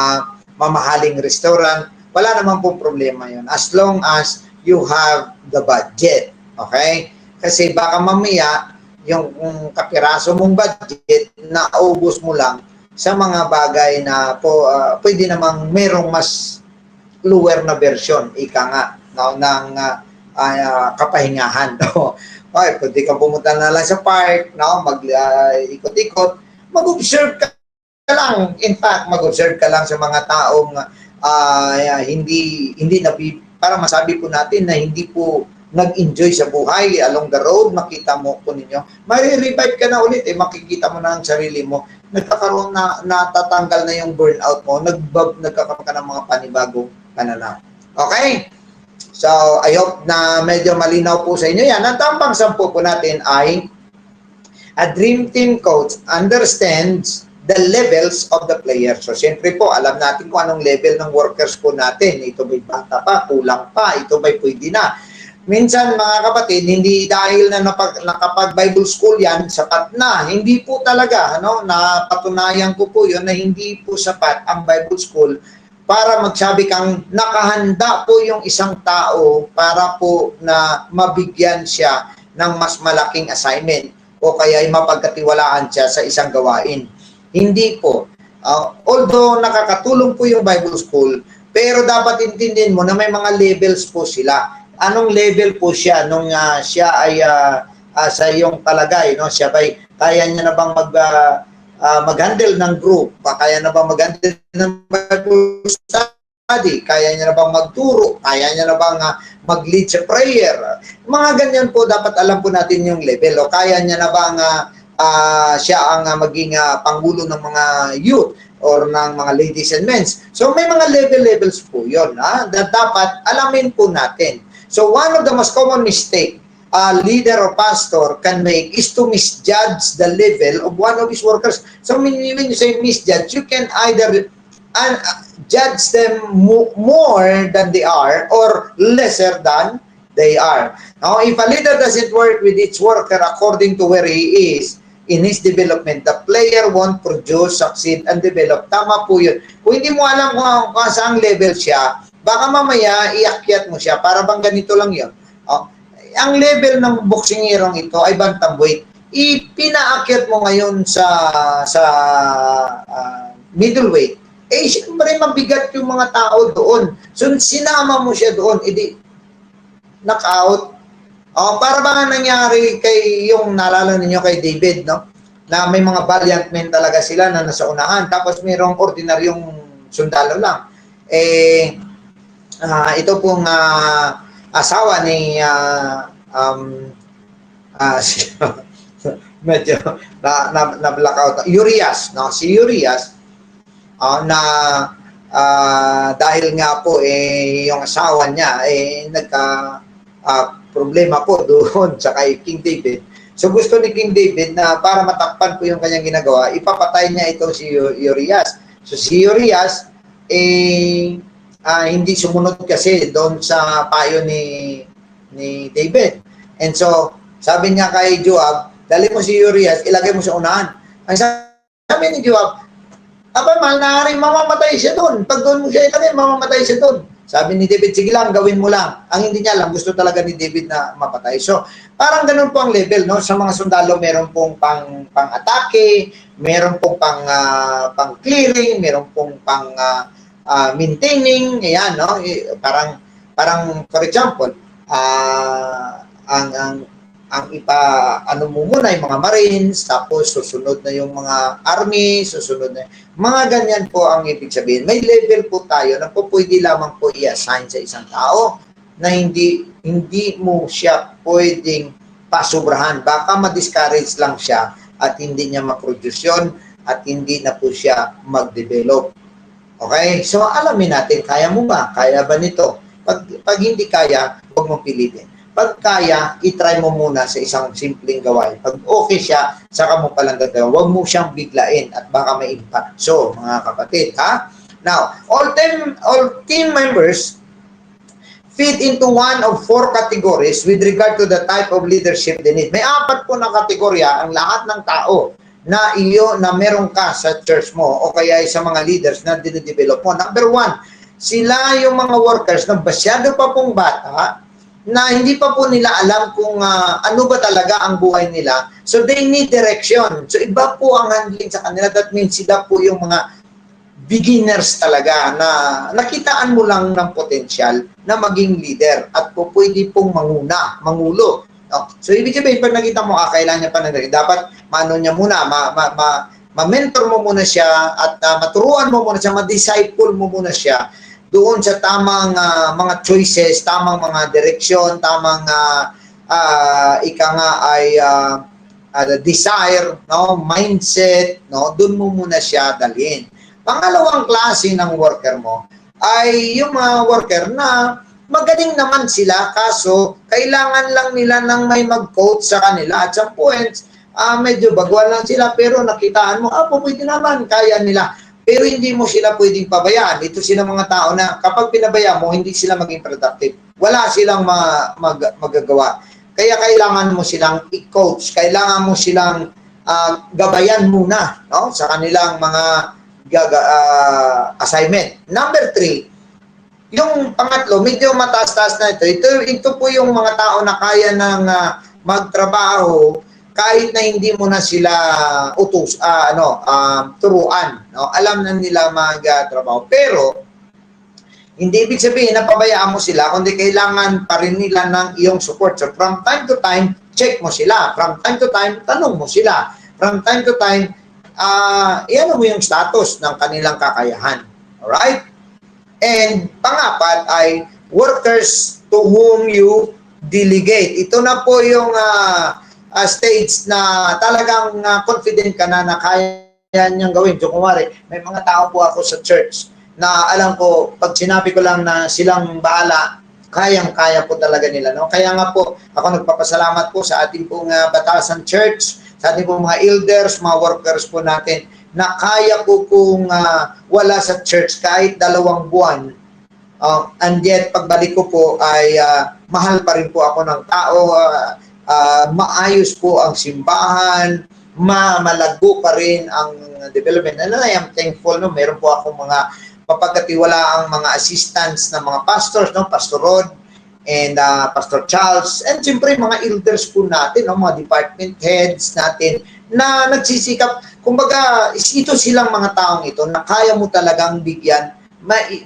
mamahaling restaurant. Wala naman pong problema yun. As long as you have the budget. Okay? Kasi baka mamaya, yung kapiraso mong budget, naubos mo lang sa mga bagay na po, pwede namang merong mas lower na version, ika nga, no, ng kapahingahan. No? Okay, pwede kang pumunta na lang sa park, no, mag-ikot-ikot, mag-observe ka lang. In fact, mag-observe ka lang sa mga taong hindi para masabi po natin na hindi po nag-enjoy sa buhay along the road. Makita mo po ninyo, may-revive ka na ulit eh, makikita mo na ang sarili mo, nagkakaroon na, natatanggal na yung burnout mo, nagkakaroon ka ng mga panibagong pananaw. Okay? So, I hope na medyo malinaw po sa inyo yan. Ang tambang sampu po natin ay a dream team coach understands the levels of the player. So, siyempre po, alam natin kung anong level ng workers po natin. Ito ba'y bata pa, kulang pa, ito ba'y pwede na. Minsan, mga kapatid, hindi dahil na nakapag-Bible school yan, sapat na. Hindi po talaga, ano, napatunayan ko po yun na hindi po sapat ang Bible school para magsabi kang nakahanda po yung isang tao para po na mabigyan siya ng mas malaking assignment o kaya ay mapagkatiwalaan siya sa isang gawain. Hindi po. Although nakakatulong po yung Bible School, pero dapat intindihin mo na may mga levels po sila. Anong level po siya nung siya ay sa iyong palagay, no? Siya ba'y kaya niya na bang mag-handle ng group? Kaya na bang mag-handle ng Bible study? Kaya niya na bang magturo? Kaya niya na bang mag-lead sa prayer? Mga ganyan po, dapat alam po natin yung level. O kaya niya na bang siya ang maging pangulo ng mga youth or ng mga ladies and men. So may mga levels po yun na dapat alamin po natin. So one of the most common mistake a leader or pastor can make is to misjudge the level of one of his workers. So when you say misjudge, you can either judge them more than they are or lesser than they are. Now, if a leader doesn't work with each worker according to where he is in his development, the player won't produce, succeed, and develop. Tama po yun. Kung hindi mo alam kung saan level siya, baka mamaya iakyat mo siya para bang ganito lang yun. Ang level ng boksingirong ito ay bantamweight. Ipinaakyat mo ngayon sa middleweight. Eh, siyempre mabigat yung mga tao doon. So, sinama mo siya doon, edi knockout. Para ba nangyari kay yung naalala ninyo kay David, no? Na may mga valiant men talaga sila na nasa unahan. Tapos mayroong ordinaryong sundalo lang. Ito pong asawa ni medyo na blackout. Urias, no? Si Urias na dahil nga po yung asawa niya problema po doon sa kay King David. So gusto ni King David na para matakpan po yung kanyang ginagawa, ipapatay niya itong si Urias. So si Urias hindi sumunod kasi doon sa payo ni David. And so sabi niya kay Joab, dali mo si Urias, ilagay mo sa unahan. Ang sabi ni Joab, aba, maaaring mamamatay siya doon. Pag doon mo siya ilagay, mamamatay siya doon. Sabi ni David, sige lang, gawin mo lang. Ang hindi niya lang, gusto talaga ni David na mapatay. So, parang ganun po ang level, no? Sa mga sundalo, meron pong pang-atake, meron pong pang-clearing, meron pong maintaining, ayan, no? Parang, for example, ang ano mo muna yung mga Marines, tapos susunod na yung mga Army, susunod na mga ganyan po ang ibig sabihin. May level po tayo na po pwede lamang po i-assign sa isang tao na hindi mo siya pwedeng pasubrahan. Baka ma-discourage lang siya at hindi niya ma-produce yun at hindi na po siya mag-develop. Okay? So alamin natin, kaya mo ba? Kaya ba nito? Pag hindi kaya, huwag mong pilitin. Pag kaya, itry mo muna sa isang simpleng gawain. Pag okay siya, saka mo palang gagawin. Huwag mo siyang biglain at baka may impact. So, mga kapatid, ha? Now, all team members fit into one of 4 categories with regard to the type of leadership they need. May 4 po na kategorya ang lahat ng tao na meron ka sa church mo o kaya sa mga leaders na dinidevelop mo. Number 1, sila yung mga workers na masyado pa pong bata na hindi pa po nila alam kung ano ba talaga ang buhay nila. So they need direction. So iba po ang handling sa kanila. That means sila po yung mga beginners talaga na nakitaan mo lang ng potensyal na maging leader at po pwede pong mangulo. No? So ibig sabihin, pag nakita mo, kailangan niya pa ng dapat maano niya muna, ma-mentor mo muna siya at maturuan mo muna siya, ma-disciple mo muna siya doon sa tamang mga choices, tamang mga direksyon, tamang desire, no, mindset, no, doon mo muna siya dalhin. Pangalawang klase ng worker mo ay yung mga worker na magaling naman sila kaso kailangan lang nila ng may mag-coach sa kanila at sa points medyo bagwan lang sila pero nakitaan mo, pwede naman, kaya nila. Pero hindi mo sila pwedeng pabayaan. Ito sila mga tao na kapag pinabaya mo, hindi sila maging productive. Wala silang magagawa. Kaya kailangan mo silang i-coach. Kailangan mo silang gabayan muna, no? Sa kanilang mga assignment. Number 3, yung pangatlo, medyo mataas-taas na ito. Ito po yung mga tao na kaya ng magtrabaho kahit na hindi mo na sila turuan, no? Alam na nila magtrabaho. Pero hindi ibig sabihin na pabayaan mo sila, kundi kailangan pa rin nila ng iyong support. So from time to time, check mo sila. From time to time, tanong mo sila. From time to time, iyan mo yung status ng kanilang kakayahan. Alright? And pangapat ay workers to whom you delegate. Ito na po yung stage na talagang confident ka na kaya niyang gawin. So, kumari, may mga tao po ako sa church na alam ko, pag sinabi ko lang na silang bahala, kayang-kaya po talaga nila. No? Kaya nga po, ako nagpapasalamat po sa ating pong Batasan Church, sa ating pong mga elders, mga workers po natin, na kaya po kung wala sa church kahit 2 buwan. And yet, pagbalik ko po ay mahal pa rin po ako ng tao, maayos po ang simbahan, malago pa rin ang development. And I am thankful, no? Meron po akong mga mapagkatiwalaang mga assistants na mga pastors, no? Pastor Rod and Pastor Charles, and siyempre mga elders po natin, no? Mga department heads natin na nagsisikap. Kumbaga, ito silang mga taong ito na kaya mo talagang bigyan,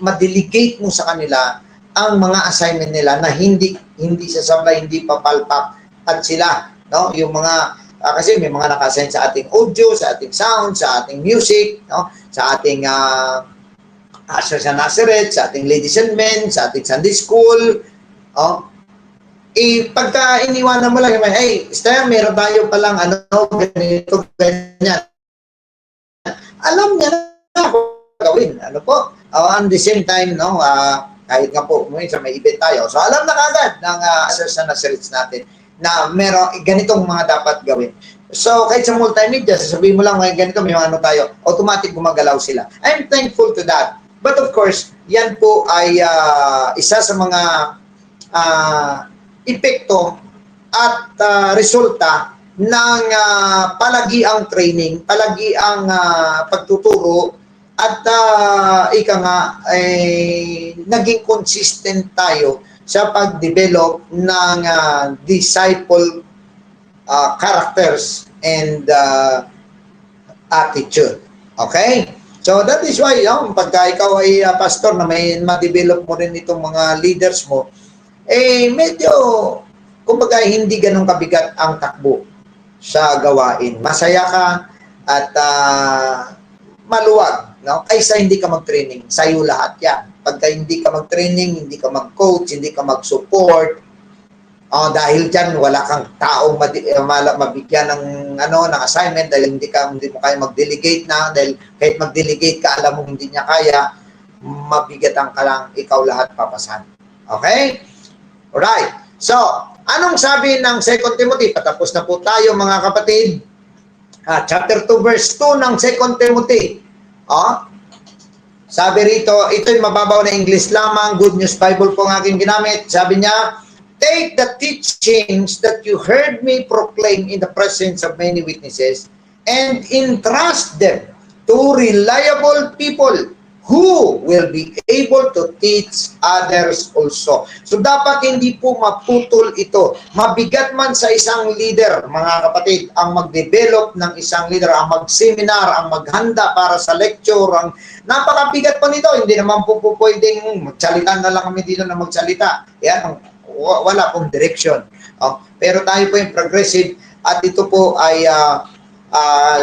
ma-delegate mo sa kanila ang mga assignment nila na hindi sasablay, hindi papalpak at sila, no? Yung mga kasi may mga naka-assign sa ating audio, sa ating sound, sa ating music, no? Sa ating Asher sa Nazareth, sa ating Ladies and Men, sa ating Sunday School, pagka iniwanan mo lang, hey, Stella, meron tayo palang ganito, ganyan. Alam niya na kung gawin. Ano po? On the same time, no, kahit nga po, minsan may event tayo. So, alam na kagad ng sa Nazareth natin na meron ganitong mga dapat gawin. So, kahit sa multimedia, sasabihin mo lang, ganito, may ano tayo, automatic gumagalaw sila. I'm thankful to that. But of course, yan po ay isa sa mga epekto at resulta ng palagiang training, palagiang pagtuturo, at ika nga, naging consistent tayo sa pag-develop ng disciple characters and attitude. Okay? So that is why, pagka ikaw ay pastor na may ma-develop mo rin itong mga leaders mo, medyo, kumbaga, hindi ganun kabigat ang takbo sa gawain. Masaya ka at maluwag, no? Kaysa hindi ka mag-training, sa'yo lahat yan. Pagka hindi ka mag-training, hindi ka mag-coach, hindi ka mag-support, dahil dyan wala kang taong mabigyan ng ng assignment dahil hindi mo kaya mag-delegate na, dahil kahit mag-delegate ka, alam mo hindi niya kaya, mabigatan ka lang, ikaw lahat papasan. Okay? Alright. So, anong sabi ng 2 Timothy? Patapos na po tayo, mga kapatid. Chapter 2 verse 2 ng 2 Timothy. Sabi rito, ito'y mababaw na English lamang, Good News Bible po ang aking ginamit. Sabi niya, take the teachings that you heard me proclaim in the presence of many witnesses and entrust them to reliable people who will be able to teach others also. So dapat hindi po maputol ito. Mabigat man sa isang leader, mga kapatid, ang mag-develop ng isang leader, ang mag-seminar, ang maghanda para sa lecture, ang napakabigat pa nito. Hindi naman po pwedeng magsalita na lang kami dito na magsalita. Yan, wala pong direction. Pero tayo po yung progressive at ito po ay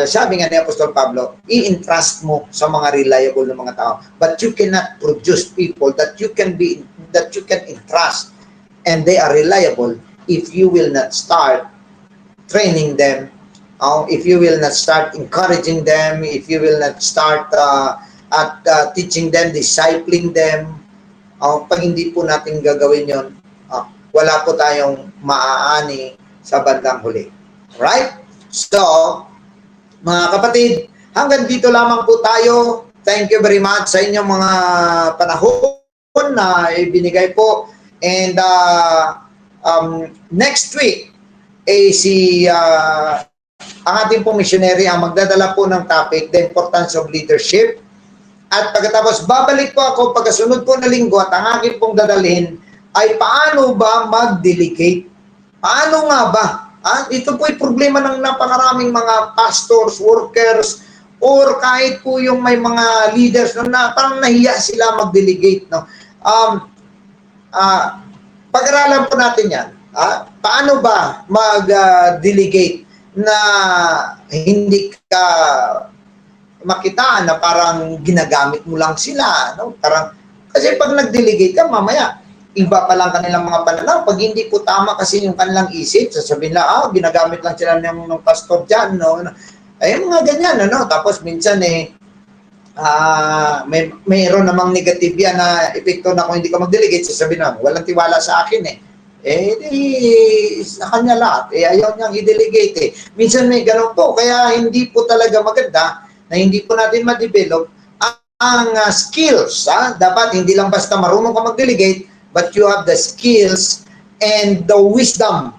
sabi nga ni Apostol Pablo, i-entrust mo sa mga reliable na mga tao. But you cannot produce people that you can entrust and they are reliable if you will not start training them, if you will not start encouraging them, if you will not start teaching them, discipling them. Pag hindi po natin gagawin yon, wala po tayong maaani sa bandang huli. Right? So, mga kapatid, hanggang dito lamang po tayo. Thank you very much sa inyong mga panahon na ibinigay po. And next week, ang ating pong missionary ang magdadala po ng topic, the importance of leadership. At pagkatapos, babalik po ako pagkasunod po na linggo at ang aking pong dadalhin ay paano ba mag-delegate? Paano nga ba? Ito po ay problema ng napakaraming mga pastors, workers, or kahit po yung may mga leaders na parang nahiya sila mag-delegate. No? Pag-aralan po natin yan. Paano ba mag-delegate na hindi ka makitaan na parang ginagamit mo lang sila. No? Kasi pag nag-delegate ka, mamaya, iba pa lang kanilang mga pananaw. Pag hindi po tama kasi yung kanilang isip, sasabihin lang, ginagamit lang sila ng pastor dyan, no? Mga ganyan, ano? Tapos minsan, mayroon namang negative yan na epekto na kung hindi ka mag-delegate, sasabihin lang, walang tiwala sa akin, sa kanya lahat, ayaw niyang i-delegate, Minsan may ganun po, kaya hindi po talaga maganda na hindi po natin ma-develop ang skills, Dapat hindi lang basta marunong ka mag-delegate, but you have the skills and the wisdom.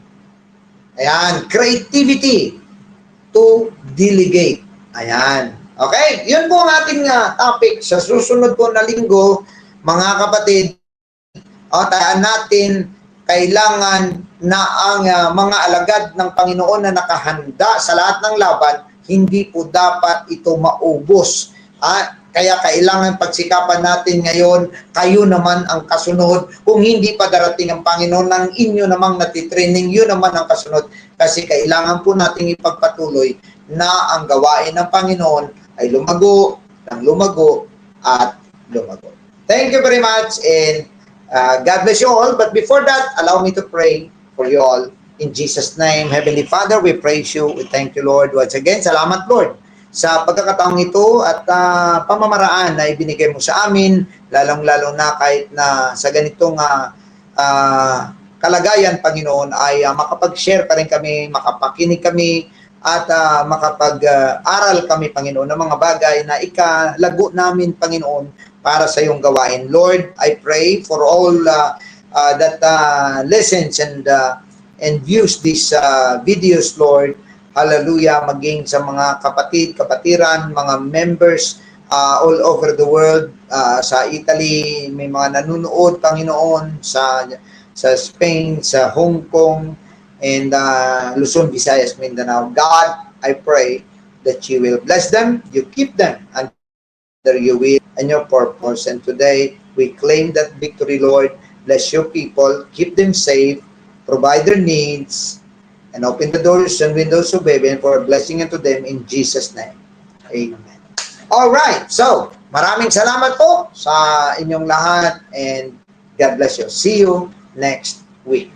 Ayan, creativity to delegate. Ayan. Okay? Yun po ang ating topic sa susunod po na linggo, mga kapatid. Tayaan natin, kailangan na ang mga alagad ng Panginoon na nakahanda sa lahat ng laban, hindi po dapat ito maubos. Kaya kailangan pagsikapan natin ngayon, kayo naman ang kasunod. Kung hindi pa darating ang Panginoon ng inyo namang natitraining, yun naman ang kasunod. Kasi kailangan po nating ipagpatuloy na ang gawain ng Panginoon ay lumago, at lumago. Thank you very much and God bless you all. But before that, allow me to pray for you all. In Jesus' name, Heavenly Father, we praise you. We thank you, Lord. Once again, salamat, Lord, sa pagkakataong ito at pamamaraan na ibinigay mo sa amin, lalong-lalo na kahit na sa ganitong kalagayan, Panginoon, ay makapag-share pa rin kami, makapakinig kami, at makapag-aral kami, Panginoon, ng mga bagay na ikalago namin, Panginoon, para sa iyong gawain. Lord, I pray for all that listens and views these videos, Lord. Hallelujah, maging sa mga kapatid, kapatiran, mga members all over the world. Sa Italy, may mga nanonood, Panginoon, sa Spain, sa Hong Kong, and Luzon, Visayas, Mindanao. God, I pray that you will bless them, you keep them under your will and your purpose. And today, we claim that victory, Lord. Bless your people, keep them safe, provide their needs, and open the doors and windows of heaven for a blessing unto them in Jesus' name. Amen. All right. So, maraming salamat po sa inyong lahat and God bless you. See you next week.